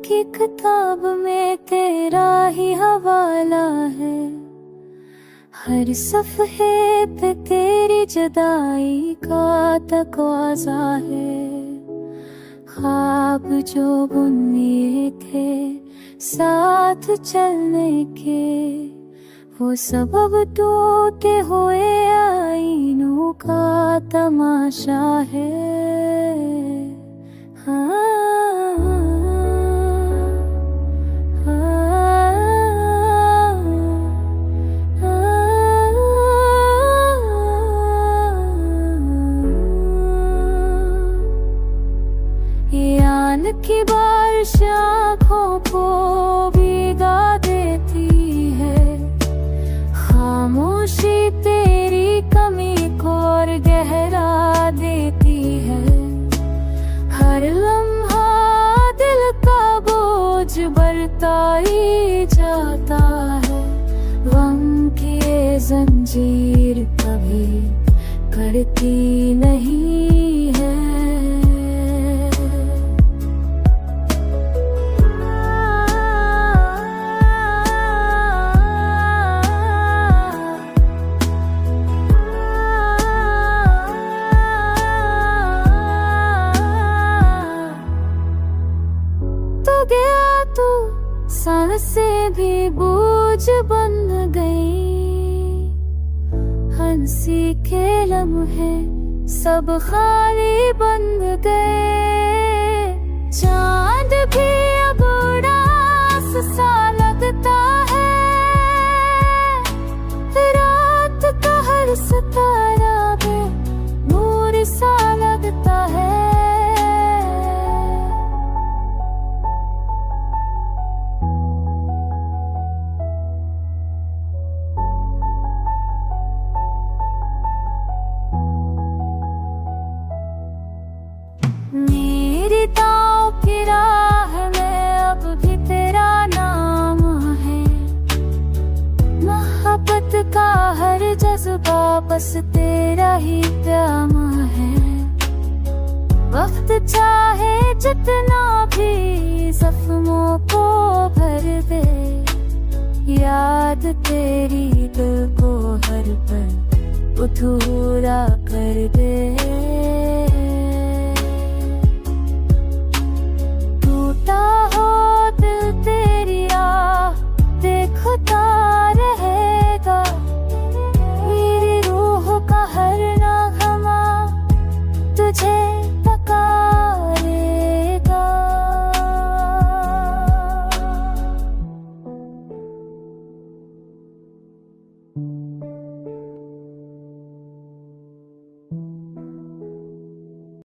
की किताब में तेरा ही हवाला है, हर सफ़हे पे तेरी जुदाई का तक़ाज़ा है। ख्वाब जो बुने थे साथ चलने के, वो सबब टूटे हुए आईनों का तमाशा है। यान की बारिश आँखों को भिगा देती है, खामोशी तेरी कमी को और गहरा देती है। हर लम्हा दिल का बोझ बढ़ता ही जाता है, गम की ये जंजीर कभी करती नहीं है। गया तू सांसें भी बोझ बन गई, हंसी के लम्हे सब खाली बन गए। चांद भी अब उदास सा लगता है, रात का हर सितारा भी नूर सा लगता है। मेरी दांव की राह में अब भी तेरा नाम है, मोहब्बत का हर जज्बा बस तेरा ही प्याम है। वक्त चाहे जितना भी जख्मों को भर दे, याद तेरी दिल को हर पल अधूरा कर दे।